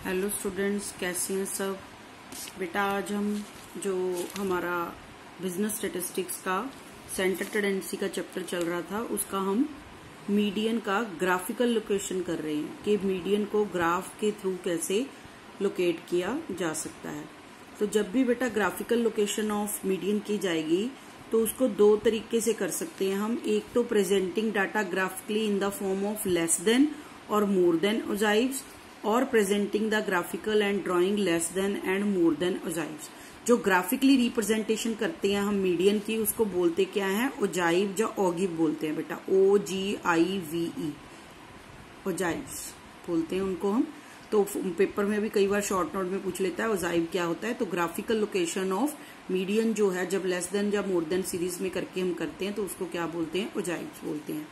Hello students, कैसे हैं सब। बेटा आज हम जो हमारा बिजनेस स्टैटिस्टिक्स का सेंटर टेंडेंसी का चैप्टर चल रहा था उसका हम मीडियन का ग्राफिकल लोकेशन कर रहे हैं कि मीडियन को ग्राफ के थ्रू कैसे लोकेट किया जा सकता है। तो जब भी बेटा ग्राफिकल लोकेशन ऑफ मीडियन की जाएगी तो उसको दो तरीके से कर सकते हैं हम। एक तो presenting data graphically in the form of less than और मोर देन ओजाइव्स, और presenting the graphical and drawing less than and more than ogives. जो ग्राफिकली रिप्रेजेंटेशन करते हैं हम मीडियन की उसको बोलते क्या है, ओजाइव या ओगिव बोलते हैं बेटा, OGIVE, ओजाइव्स बोलते हैं उनको हम। तो पेपर में भी कई बार शॉर्ट नोट में पूछ लेता है ओजाइव क्या होता है। तो ग्राफिकल लोकेशन ऑफ मीडियन जो है जब लेस देन या मोर देन सीरीज में करके हम करते हैं तो उसको क्या बोलते हैं, ओजाइव्स बोलते हैं।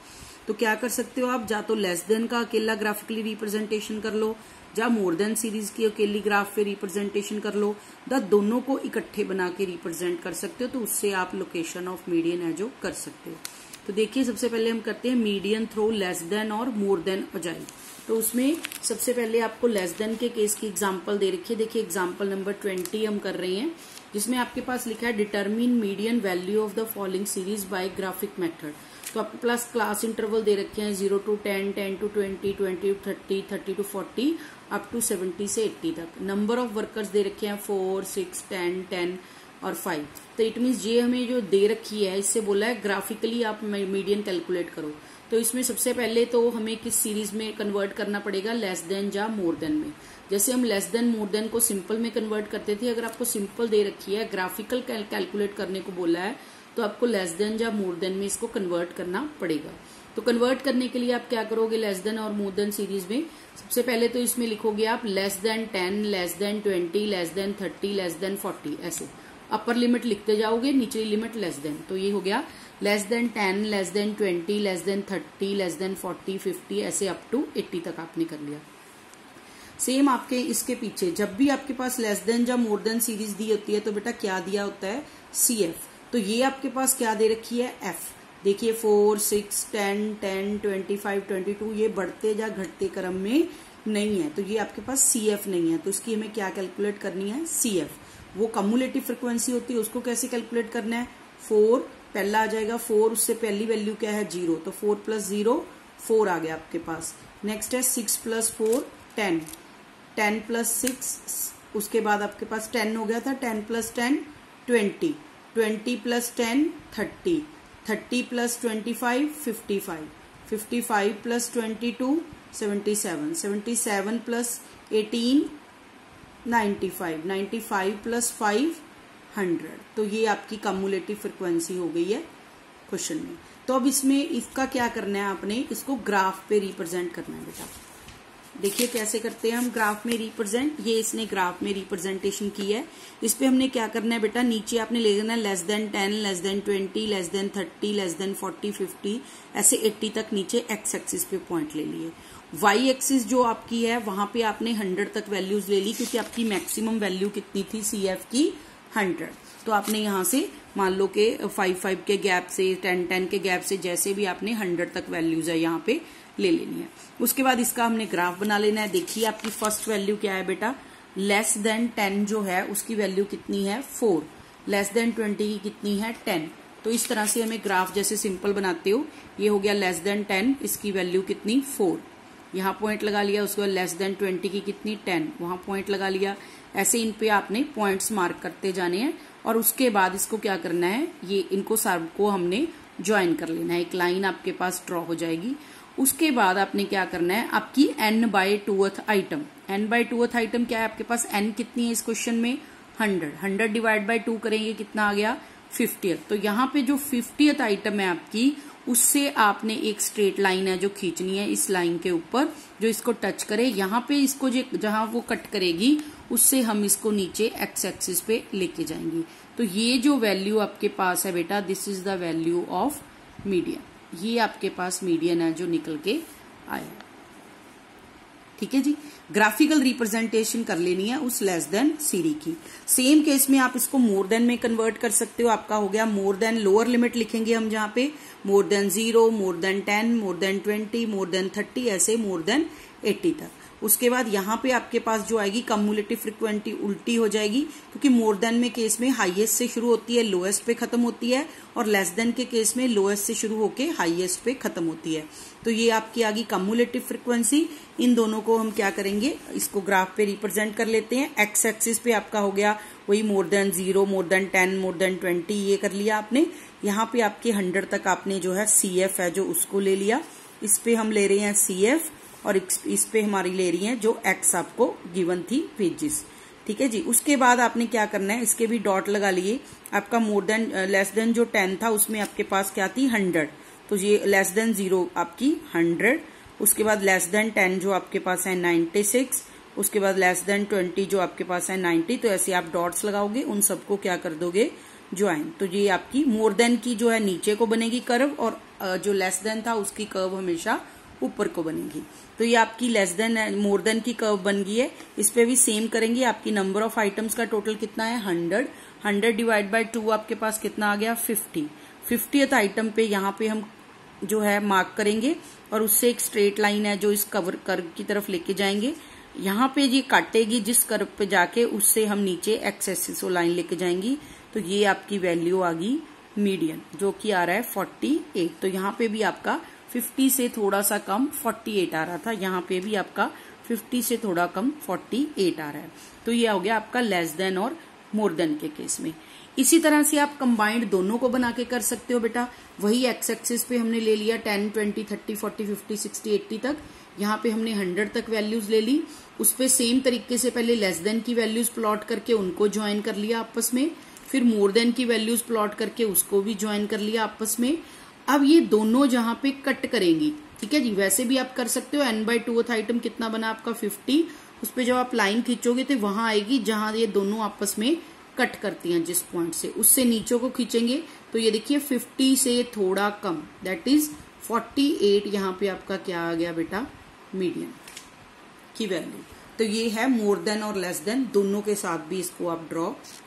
तो क्या कर सकते हो आप, या तो लेस देन का अकेला ग्राफिकली रिप्रेजेंटेशन कर लो, या मोर देन सीरीज की अकेली ग्राफ पे रिप्रेजेंटेशन कर लो, या दोनों को इकट्ठे बना के रिप्रेजेंट कर सकते हो। तो उससे आप लोकेशन ऑफ मीडियन है जो कर सकते हो। तो देखिए सबसे पहले हम करते हैं मीडियन थ्रू लेस देन और मोर देन ओजाइव। तो उसमें सबसे पहले आपको लेस देन के केस की एग्जांपल दे रखी है। देखिए एग्जांपल नंबर 20 हम कर रहे हैं, जिसमें आपके पास लिखा है determine median value of the following series by graphic method. तो आपके पास क्लास इंटरवल दे रखे हैं 0 to 10, 10 to 20, 20 to 30, 30 to 40, up to 70 से 80 तक। नंबर ऑफ वर्कर्स दे रखे हैं 4, 6, 10, 10 और 5। तो इट मीन्स ये हमें जो दे रखी है इससे बोला है ग्राफिकली आप मीडियन कैलकुलेट करो। तो इसमें सबसे पहले तो हमें किस सीरीज में कन्वर्ट करना पड़ेगा, लेस देन या मोर देन में। जैसे हम लेस देन मोर देन को सिंपल में कन्वर्ट करते थे, अगर आपको सिंपल दे रखी है ग्राफिकल कैलकुलेट करने को बोला है तो आपको लेस देन या मोर देन में इसको कन्वर्ट करना पड़ेगा। तो कन्वर्ट करने के लिए आप क्या करोगे, लेस देन और मोर देन सीरीज में सबसे पहले तो इसमें लिखोगे आप less than 10, less than 20, less than 30, less than 40, ऐसे अपर लिमिट लिखते जाओगे, निचली लिमिट लेस देन। तो ये हो गया less than 10, less than 20, less than 30, less than 40, 50, ऐसे अप टू 80 तक आपने कर लिया। सेम आपके इसके पीछे जब भी आपके पास लेस देन या मोर देन सीरीज दी होती है तो बेटा क्या दिया होता है, CF। तो ये आपके पास क्या दे रखी है, F। देखिए 4, 6, 10, 10, 25, 22 ये बढ़ते या घटते क्रम में नहीं है, तो ये आपके पास CF नहीं है। तो इसकी हमें क्या कैलकुलेट करनी है, CF। वो कम्युलेटिव फ्रिक्वेंसी होती है, उसको कैसे कैलकुलेट करना है, 4 पहला आ जाएगा, 4 उससे पहली वैल्यू क्या है 0, तो 4 + 0 4 आ गया आपके पास। नेक्स्ट है 6 + 4 10, 10 + 6 उसके बाद आपके पास 10 हो गया था, 10 + 10 20, 20 + 10 30, 30 + 25 55, 55 + 22 77, 77 + 18 95, 95 + 5 100। तो ये आपकी कम्युलेटिव फ्रिक्वेंसी हो गई है क्वेश्चन में। तो अब इसमें इसका क्या करना है, आपने इसको ग्राफ पे रिप्रेजेंट करना है बेटा। देखिए कैसे करते हैं हम ग्राफ में रिप्रेजेंट। ये इसने ग्राफ में रिप्रेजेंटेशन की है। इस पे हमने क्या करना है बेटा, नीचे आपने ले लेना है less than 10, less than 20, less than 30, less than 40, 50, ऐसे 80 तक नीचे एक्स एक्सिस पे पॉइंट ले लिए। वाई एक्सिस जो आपकी है वहां पे आपने 100 तक वैल्यूज ले ली, क्योंकि आपकी मैक्सिमम वैल्यू कितनी थी CF की 100। तो आपने यहां से मान लो कि 5 के गैप से 10 के गैप से जैसे भी आपने 100 तक वैल्यूज है यहाँ पे ले लेनी है। उसके बाद इसका हमने ग्राफ बना लेना है। देखिए आपकी फर्स्ट वैल्यू क्या है बेटा, लेस देन 10 जो है उसकी वैल्यू कितनी है 4, लेस देन 20 की कितनी है 10। तो इस तरह से हमें ग्राफ जैसे सिंपल बनाते हो, ये हो गया लेस देन 10, इसकी वैल्यू कितनी 4, यहाँ पॉइंट लगा लिया। उसके बाद लेस देन 20 की कितनी 10, वहां पॉइंट लगा लिया। ऐसे इन पे आपने पॉइंट्स मार्क करते जाने हैं और उसके बाद इसको क्या करना है, ये इनको सबको हमने ज्वाइन कर लेना है, एक लाइन आपके पास ड्रॉ हो जाएगी। उसके बाद आपने क्या करना है, आपकी n/2th आइटम, n/2th आइटम क्या है आपके पास, n कितनी है इस क्वेश्चन में 100, 100 डिवाइड बाय 2 करेंगे कितना आ गया 50th। तो यहाँ पे जो 50th आइटम है आपकी, उससे आपने एक स्ट्रेट लाइन है जो खींचनी है इस लाइन के ऊपर, जो इसको टच करे। यहाँ पे इसको जहां वो कट करेगी उससे हम इसको नीचे एक्स एक्सिस पे लेके जाएंगे। तो ये जो वैल्यू आपके पास है बेटा, this is the value of median. ये आपके पास मीडियन है जो निकल के आया। ठीक है जी, ग्राफिकल रिप्रेजेंटेशन कर लेनी है उस लेस देन सीरी की। सेम केस में आप इसको मोर देन में कन्वर्ट कर सकते हो। आपका हो गया मोर देन, लोअर लिमिट लिखेंगे हम जहां पे more than 0, more than 10, more than 20, more than 30, ऐसे मोर देन 80 तक। उसके बाद यहाँ पे आपके पास जो आएगी कम्युलेटिव फ्रीक्वेंसी उल्टी हो जाएगी, क्योंकि मोर देन में केस में हाईएस्ट से शुरू होती है, लोएस्ट पे खत्म होती है, और लेस देन के केस में लोएस्ट से शुरू होके हाईएस्ट पे खत्म होती है। तो ये आपकी आ गई कम्युलेटिव फ्रीक्वेंसी। इन दोनों को हम क्या करेंगे, इसको ग्राफ पे रिप्रेजेंट कर लेते हैं। एक्स एक्सिस पे आपका हो गया वही more than 0, more than 10, more than 20, ये कर लिया आपने। यहाँ पे आपके 100 तक आपने जो है CF है जो उसको ले लिया, इस पे हम ले रहे हैं CF, और इस पे हमारी ले रही है जो X आपको गिवन थी वेजेस। ठीक है जी। उसके बाद आपने क्या करना है, इसके भी डॉट लगा लिए। आपका मोर देन लेस देन जो 10 था उसमें आपके पास क्या थी 100, तो ये लेस देन 0 आपकी 100। उसके बाद लेस देन 10 जो आपके पास है 96, उसके बाद लेस देन 20 जो आपके पास है 90। तो ऐसे आप डॉट्स लगाओगे, उन सबको क्या कर दोगे ज्वाइन। तो ये आपकी मोर देन की जो है नीचे को बनेगी कर्व, और जो लेस देन था उसकी कर्व हमेशा ऊपर को बनेगी। तो ये आपकी लेस देन मोर देन की कर्व बन गई है। इस पे भी सेम करेंगे। आपकी नंबर ऑफ आइटम्स का टोटल कितना है 100, 100 डिवाइड बाय 2 आपके पास कितना आ गया 50। 50th आइटम पे यहाँ पे हम जो है मार्क करेंगे, और उससे एक स्ट्रेट लाइन है जो इस कर्व की तरफ लेके जाएंगे। यहाँ पे ये काटेगी जिस कर्व पे जाके, उससे हम नीचे एक्स एक्सिस लाइन लेके जाएंगी। तो ये आपकी वैल्यू आ गई मीडियन, जो कि आ रहा है 48। तो यहाँ पे भी आपका 50 से थोड़ा सा कम 48 आ रहा था, यहाँ पे भी आपका 50 से थोड़ा कम 48 आ रहा है। तो ये हो गया आपका लेस देन और मोर देन के केस में। इसी तरह से आप कंबाइंड दोनों को बना के कर सकते हो बेटा। वही एक्स एक्सिस पे हमने ले लिया 10, 20, 30, 40, 50, 60, 80 तक। यहाँ पे हमने 100 तक वैल्यूज ले ली। उस पे सेम तरीके से पहले लेस देन की वैल्यूज प्लॉट करके उनको ज्वाइन कर लिया आपस में, फिर मोर देन की वैल्यूज प्लॉट करके उसको भी ज्वाइन कर लिया आपस में। अब ये दोनों जहां पे कट करेंगी, ठीक है जी, वैसे भी आप कर सकते हो। n/2th आइटम कितना बना आपका 50, उस पे जब आप लाइन खींचोगे तो वहां आएगी जहां ये दोनों आपस में कट करती हैं जिस पॉइंट से, उससे नीचे को खींचेंगे तो ये देखिए 50 से थोड़ा कम, दैट इज 48। यहाँ पे आपका क्या आ गया बेटा मीडियन की वैल्यू। तो ये है मोर देन और लेस देन, दोनों के साथ भी इसको आप ड्रॉ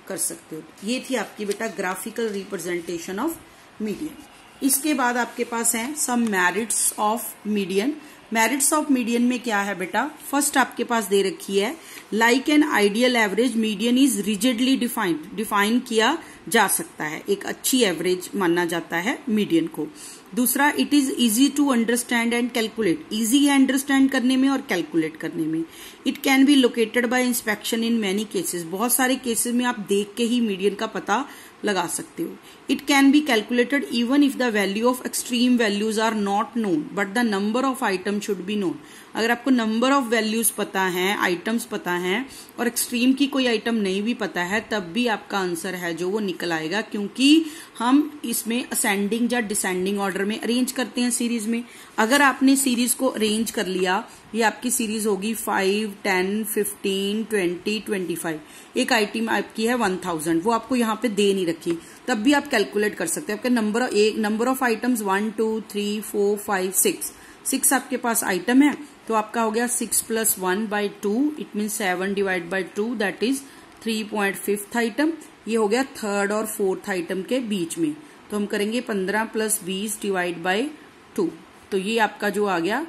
कर सकते हो। ये थी आपकी बेटा ग्राफिकल रिप्रेजेंटेशन ऑफ मीडियन। इसके बाद आपके पास है some merits of median. Merits of median में क्या है बेटा, फर्स्ट आपके पास दे रखी है like an ideal average median is rigidly define किया जा सकता है, एक अच्छी एवरेज माना जाता है मीडियन को। दूसरा, it is easy to understand and calculate, easy है अंडरस्टैंड करने में और कैलकुलेट करने में। It can be located by inspection in many cases, बहुत सारे केसेस में आप देख के ही मीडियन का पता लगा सकते हो। It can be calculated even if the value of extreme values are not known but the number of item should be known. अगर आपको नंबर ऑफ वैल्यूज पता है, आइटम्स पता है, और एक्सट्रीम की कोई आइटम नहीं भी पता है, तब भी आपका आंसर है जो वो निकल आएगा, क्योंकि हम इसमें असेंडिंग या डिसेंडिंग ऑर्डर में अरेंज करते हैं सीरीज में। अगर आपने सीरीज को अरेंज कर लिया, ये आपकी सीरीज होगी 5, 10, 15, 20, 25। एक आइटम आपकी है 1000, वो आपको यहाँ पे दे नहीं रखी, तब भी आप कैलकुलेट कर सकते हैं। आपके नंबर ऑफ आइटम्स 1, 2, 3, 4, 5, 6 आपके पास आइटम है, तो आपका हो गया 6 + 1/2, it mean 7 divide by 2, that is 3.5 item. ये हो गया थर्ड और फोर्थ आइटम के बीच में, तो हम करेंगे 15 + 20 डिवाइड बाई 2। तो ये आपका जो आ गया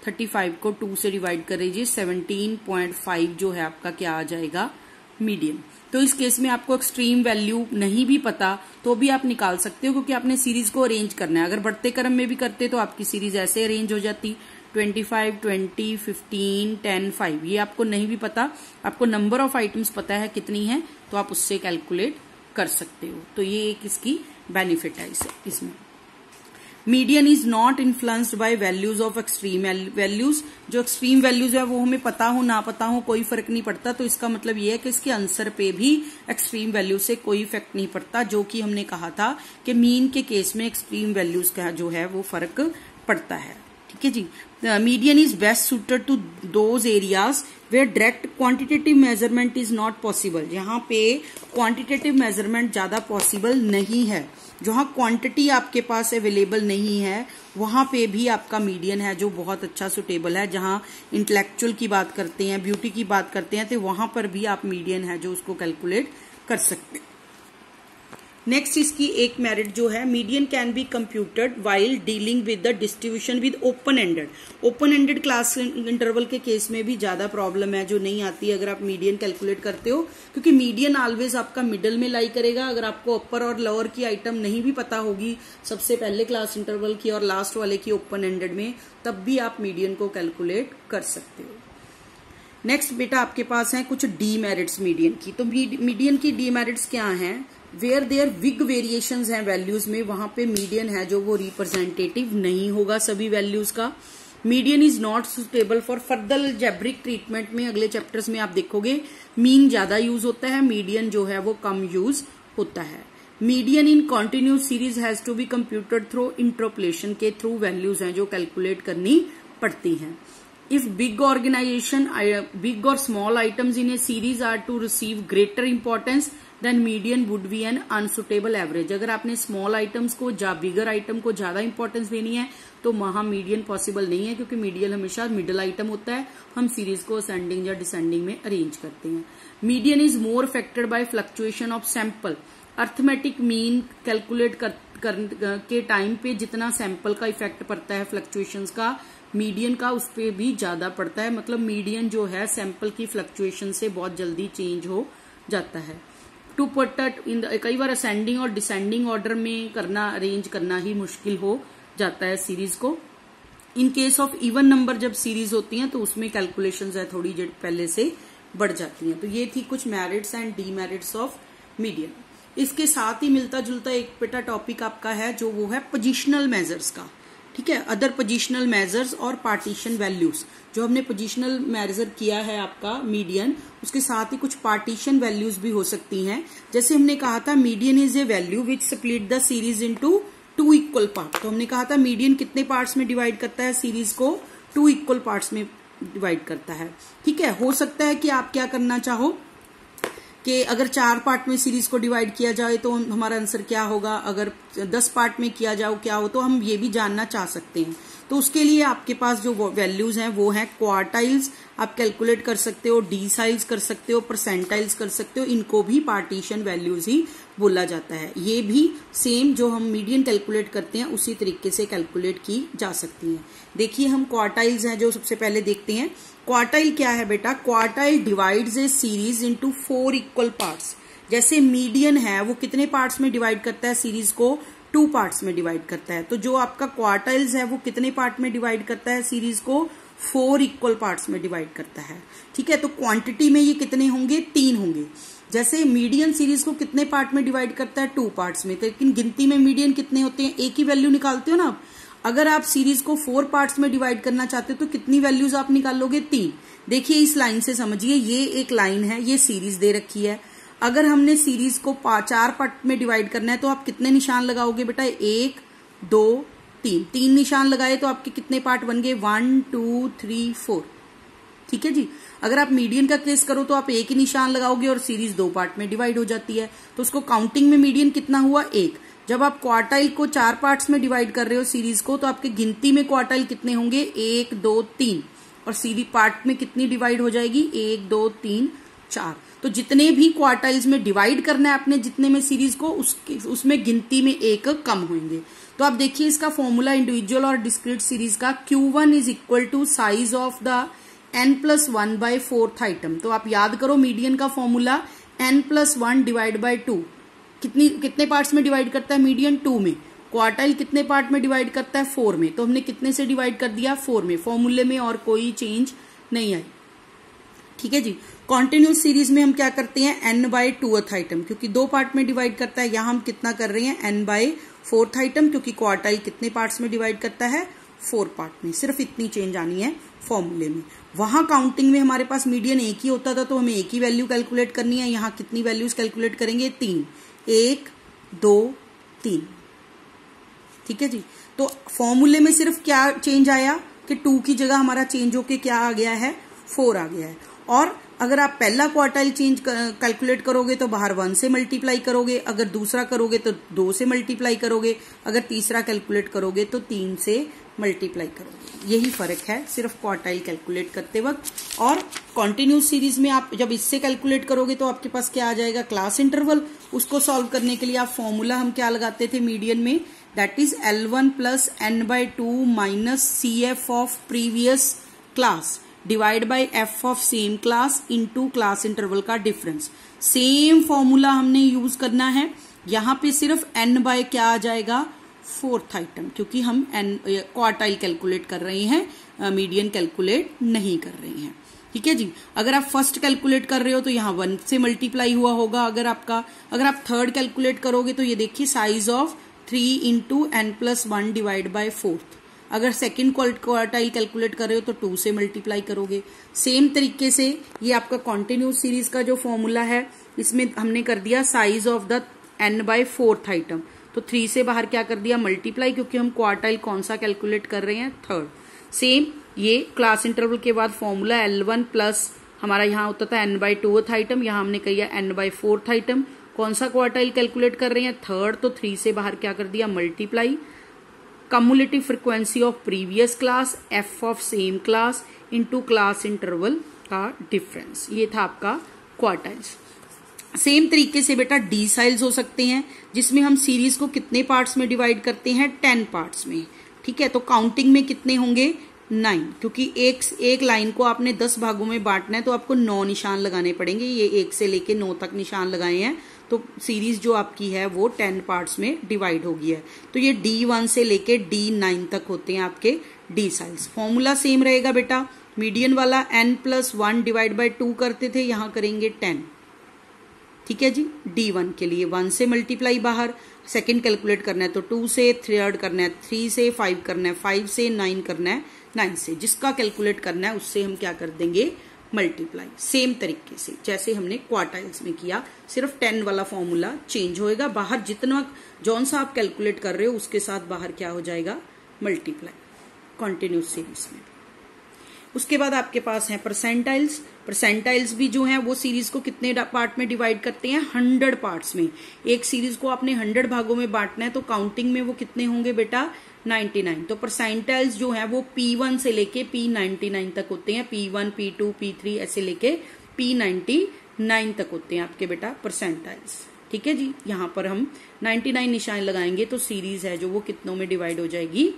35 को 2 से डिवाइड कर लीजिए, 17.5 जो है आपका क्या आ जाएगा मीडियन। तो इस केस में आपको एक्सट्रीम वैल्यू नहीं भी पता तो भी आप निकाल सकते हो, क्योंकि आपने सीरीज को अरेंज करना है। अगर बढ़ते क्रम में भी करते तो आपकी सीरीज ऐसे अरेंज हो जाती 25, 20, 15, 10, 5। ये आपको नहीं भी पता, आपको नंबर ऑफ आइटम्स पता है कितनी है, तो आप उससे कैलकुलेट कर सकते हो। तो ये एक इसकी बेनिफिट है इसमें। Median is not influenced by values of extreme values. जो एक्सट्रीम वैल्यूज है वो हमें पता हो ना पता हो कोई फर्क नहीं पड़ता, तो इसका मतलब ये है कि इसके आंसर पे भी एक्सट्रीम वैल्यू से कोई इफेक्ट नहीं पड़ता, जो कि हमने कहा था कि मीन के केस में एक्सट्रीम वैल्यूज का जो है वो फर्क पड़ता है। ठीक है जी। Median is best suited to those areas where direct quantitative measurement is not possible. यहाँ पे क्वांटिटेटिव मेजरमेंट ज्यादा पॉसिबल नहीं है, जहां क्वांटिटी आपके पास अवेलेबल नहीं है वहां पे भी आपका मीडियन है जो बहुत अच्छा सुटेबल है। जहां इंटेलेक्चुअल की बात करते हैं, ब्यूटी की बात करते हैं, तो वहां पर भी आप मीडियन है जो उसको कैलकुलेट कर सकते हैं। नेक्स्ट इसकी एक मेरिट जो है, median can be computed while dealing with the distribution with open ended. Open ended class interval के केस में भी ज्यादा प्रॉब्लम है जो नहीं आती है अगर आप मीडियन कैलकुलेट करते हो, क्योंकि मीडियन ऑलवेज आपका मिडल में लाई करेगा। अगर आपको अपर और लोअर की आइटम नहीं भी पता होगी सबसे पहले क्लास इंटरवल की और लास्ट वाले की ओपन एंडेड में, तब भी आप मीडियन को कैलकुलेट कर सकते हो। नेक्स्ट बेटा आपके पास है कुछ डीमेरिट्स मीडियन की। तो मीडियन की डीमेरिट्स क्या हैं? वेयर देयर बिग वेरिएशंस हैं वैल्यूज में, वहां पे मीडियन है जो वो रिप्रेजेंटेटिव नहीं होगा सभी वैल्यूज का। Median is not suitable for further algebraic treatment में, अगले चैप्टर्स में आप देखोगे मीन ज्यादा यूज होता है, मीडियन जो है वो कम यूज होता है। Median in continuous series has to be computed through interpolation के थ्रू वैल्यूज हैं जो कैलकुलेट करनी पड़ती हैं। If big organization, big or small items in a series are to receive greater importance, then median would be an unsuitable average। अगर आपने small items को या bigger item को ज्यादा importance देनी है तो वहां मीडियन पॉसिबल नहीं है, क्योंकि मीडियन हमेशा मिडल आइटम होता है। हम सीरीज को असेंडिंग या डिसेंडिंग में अरेंज करते हैं। Median is more affected by fluctuation of sample. Arithmetic mean calculate के टाइम पे जितना सैंपल का इफेक्ट पड़ता है फ्लक्चुएशंस का, मीडियन का उस पर भी ज्यादा पड़ता है। मतलब मीडियन जो है सैंपल की फ्लक्चुएशन से बहुत जल्दी चेंज हो जाता है। टू पुट इन कई बार असेंडिंग और डिसेंडिंग ऑर्डर में करना, अरेंज करना ही मुश्किल हो जाता है सीरीज को। In case of even number जब सीरीज होती हैं तो उसमें कैलकुलेशंस है थोड़ी पहले से बढ़ जाती हैं। तो ये थी कुछ merits and demerits of median. इसके साथ ही मिलता जुलता एक बेटा टॉपिक आपका है जो वो है पोजिशनल मेजर्स का। ठीक है, अदर पोजिशनल मेजर्स और पार्टीशन वैल्यूज। जो हमने पोजिशनल मेजर किया है आपका मीडियन, उसके साथ ही कुछ पार्टीशन वैल्यूज भी हो सकती हैं। जैसे हमने कहा था median is a value which split the series into 2 equal part. तो हमने कहा था मीडियन कितने पार्ट्स में डिवाइड करता है सीरीज को? 2 इक्वल पार्ट्स में डिवाइड करता है। ठीक है, हो सकता है कि आप क्या करना चाहो कि अगर 4 पार्ट में सीरीज को डिवाइड किया जाए तो हमारा आंसर क्या होगा, अगर 10 पार्ट में किया जाओ क्या हो, तो हम ये भी जानना चाह सकते हैं। तो उसके लिए आपके पास जो वैल्यूज हैं वो हैं क्वार्टाइल्स, आप कैलकुलेट कर सकते हो, डीसाइल्स कर सकते हो, परसेंटाइल्स कर सकते हो। इनको भी पार्टीशन वैल्यूज ही बोला जाता है। ये भी सेम जो हम मीडियन कैलकुलेट करते हैं उसी तरीके से कैलकुलेट की जा सकती है। देखिए हम क्वार्टाइल्स हैं जो सबसे पहले देखते हैं। क्वार्टाइल क्या है बेटा? क्वार्टाइल डिवाइड्स ए सीरीज इनटू 4 इक्वल पार्ट्स। जैसे मीडियन है वो कितने पार्ट्स में डिवाइड करता है सीरीज को? 2 पार्ट्स में डिवाइड करता है। तो जो आपका क्वार्टाइल्स है वो कितने पार्ट में डिवाइड करता है सीरीज को? 4 इक्वल पार्ट्स में डिवाइड करता है। ठीक है, तो क्वांटिटी में ये कितने होंगे? 3 होंगे। जैसे मीडियन सीरीज को कितने पार्ट में डिवाइड करता है? 2 पार्ट्स में। लेकिन गिनती में मीडियन कितने होते हैं? एक ही वैल्यू निकालते हो ना आप। अगर आप सीरीज को 4 पार्ट्स में डिवाइड करना चाहते हो तो कितनी वैल्यूज आप निकालोगे? 3। देखिए इस लाइन से समझिए, ये एक लाइन है, ये सीरीज दे रखी है। अगर हमने सीरीज को 4 पार्ट में डिवाइड करना है तो आप कितने निशान लगाओगे बेटा? 1 2 3। 3 निशान लगाए तो आपके कितने पार्ट बन गए? 1 2 3 4। ठीक है जी। अगर आप मीडियन का केस करो तो आप एक ही निशान लगाओगे और सीरीज 2 पार्ट में डिवाइड हो जाती है। तो उसको काउंटिंग में मीडियन कितना हुआ? 1। जब आप क्वार्टाइल को 4 पार्ट्स में डिवाइड कर रहे हो सीरीज को, तो आपके गिनती में क्वार्टाइल कितने होंगे? 1 2 3। और सीरीज पार्ट में कितनी डिवाइड हो जाएगी? 1 2 3 4। तो जितने भी क्वार्टाइल्स में डिवाइड करना है आपने, जितने में सीरीज को, उसमें गिनती में 1 कम होंगे। तो आप देखिए इसका फॉर्मूला इंडिविजुअल और डिस्क्रीट सीरीज का, Q1 is equal to size of the n+1/4 item. तो आप याद करो मीडियन का फॉर्मूला n+1 डिवाइड बाय 2। कितने पार्ट्स में डिवाइड करता है मीडियन? 2 में। क्वार्टाइल कितने पार्ट में डिवाइड करता है? 4 में। तो हमने कितने से डिवाइड कर दिया? 4 में। फॉर्मूले में और कोई चेंज नहीं आई। ठीक है जी। कॉन्टिन्यूस सीरीज में हम क्या करते हैं? n/2 आइटम, क्योंकि 2 पार्ट में डिवाइड करता है। यहां हम कितना कर रहे हैं? n/4 आइटम, क्योंकि क्वार्टाइल कितने पार्ट्स में डिवाइड करता है? 4 पार्ट में। सिर्फ इतनी चेंज आनी है फॉर्मूले में। वहां काउंटिंग में हमारे पास मीडियन एक ही होता था तो हमें एक ही वैल्यू कैलकुलेट करनी है। यहां कितनी वैल्यूज कैलकुलेट करेंगे? 3। 1 2 3। ठीक है जी। तो फॉर्मूले में सिर्फ क्या चेंज आया कि 2 की जगह हमारा चेंज होके क्या आ गया है? 4 आ गया है। और अगर आप पहला क्वार्टाइल चेंज कैलकुलेट करोगे तो बाहर 1 से मल्टीप्लाई करोगे, अगर दूसरा करोगे तो 2 से मल्टीप्लाई करोगे, अगर तीसरा कैलकुलेट करोगे तो 3 से मल्टीप्लाई करोगे। यही फर्क है सिर्फ क्वार्टाइल कैलकुलेट करते वक्त। और कॉन्टिन्यूस सीरीज में आप जब इससे कैलकुलेट करोगे तो आपके पास क्या आ जाएगा, क्लास इंटरवल। उसको सॉल्व करने के लिए आप फॉर्मूला हम क्या लगाते थे मीडियन में, that is L1 plus n/2 minus CF of previous class divide by f of same class into class interval का डिफरेंस। सेम फॉर्मूला हमने यूज करना है। यहां पे सिर्फ n बाय क्या आ जाएगा, 4th आइटम, क्योंकि हम क्वार्टाइल कैलकुलेट कर रहे हैं, मीडियन कैलकुलेट नहीं कर रहे हैं। ठीक है जी। अगर आप फर्स्ट कैलकुलेट कर रहे हो तो यहाँ 1 से मल्टीप्लाई हुआ होगा। अगर आप थर्ड कैलकुलेट करोगे तो ये देखिए size of 3 into n+1 divide bye 4th। अगर सेकेंड क्वार्टाइल कैलकुलेट कर रहे हो तो 2 से मल्टीप्लाई करोगे। सेम तरीके से ये आपका कॉन्टिन्यूस सीरीज का जो फॉर्मूला है, इसमें हमने कर दिया size of the n/4th item, तो 3 से बाहर क्या कर दिया, मल्टीप्लाई, क्योंकि हम क्वार्टाइल कौन सा कैलकुलेट कर रहे हैं, थर्ड। सेम ये क्लास इंटरवल के बाद फॉर्मूला L1 प्लस हमारा यहाँ होता था n/2th आइटम, यहाँ हमने किया n/4th आइटम। कौन सा क्वार्टाइल कैलकुलेट कर रहे हैं, थर्ड, तो 3 से बाहर क्या कर दिया, multiply. Cumulative frequency of previous class f of same class into class interval का डिफरेंस, ये था आपका क्वार्टाइल्स। सेम तरीके से बेटा डीसाइल्स हो सकते हैं, जिसमें हम सीरीज को कितने पार्ट्स में डिवाइड करते हैं, 10 पार्ट्स में। ठीक है, तो काउंटिंग में कितने होंगे, 9, क्योंकि एक लाइन को आपने 10 भागों में बांटना है तो आपको 9 निशान लगाने पड़ेंगे। ये 1 से लेके 9 तक निशान लगाए हैं, तो सीरीज जो आपकी है वो 10 पार्ट्स में डिवाइड हो गई है। तो ये D1 से लेके D9 तक होते हैं आपके डीसाइल्स। फॉर्मूला सेम रहेगा बेटा, मीडियन वाला n+1 डिवाइड बाय 2 करते थे, यहां करेंगे 10। ठीक है जी। D1 के लिए 1 से मल्टीप्लाई बाहर, सेकंड कैलकुलेट करना है तो 2 से, थर्ड करना है 3 से, 5 करना है 5 से, 9 करना है 9 से। जिसका कैलकुलेट करना है उससे हम क्या कर देंगे, मल्टीप्लाई। सेम तरीके से जैसे हमने क्वार्टाइल्स में किया, सिर्फ 10 वाला फॉर्मूला चेंज होएगा। बाहर जितना जौन सा आप कैलकुलेट कर रहे हो उसके साथ बाहर क्या हो जाएगा, मल्टीप्लाई, कॉन्टिन्यूस सीरीज में। उसके बाद आपके पास है परसेंटाइल्स। परसेंटाइल्स भी जो है वो सीरीज को कितने पार्ट में डिवाइड करते हैं, 100 पार्ट्स में। एक सीरीज को आपने 100 भागों में बांटना है तो काउंटिंग में वो कितने होंगे बेटा, 99। तो परसेंटाइल्स जो है वो P1 से लेके P99 तक होते हैं, P1, P2, P3 ऐसे लेके P99 तक होते हैं आपके बेटा परसेंटाइल्स। ठीक है जी। यहाँ पर हम 99 निशान लगाएंगे तो सीरीज है जो वो कितनों में डिवाइड हो जाएगी,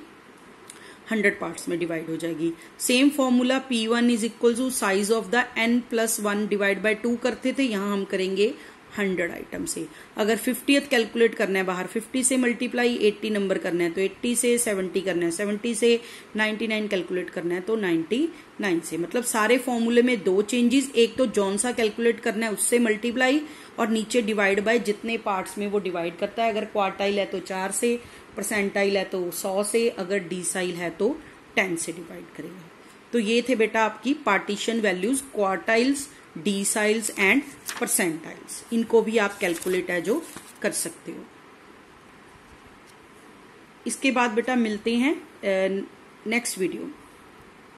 100 पार्ट्स में डिवाइड हो जाएगी। Same formula P1 is equal to size of the n+1 divide by 2 करते थे, यहां हम करेंगे 100 आइटम से। अगर 50th कैलकुलेट करना है बाहर, 50 से मल्टीप्लाई 80 नंबर करना है तो 80 से, 70 करना है 70 से, 99 कैलकुलेट करना है तो 99 से। मतलब सारे फॉर्मूले में 2 चेंजेस, एक तो जौन सा कैलकुलेट करना है उससे मल्टीप्लाई, और नीचे डिवाइड बाय जितने पार्ट्स में वो डिवाइड करता है। अगर क्वार्टाइल है तो 4 से, परसेंटाइल है तो 100 से, अगर डीसाइल है तो 10 से डिवाइड करेगा। तो ये थे बेटा आपकी partition values, quartiles, deciles and percentiles. इनको भी आप कैलकुलेट है जो कर सकते हो। इसके बाद बेटा मिलते हैं नेक्स्ट वीडियो।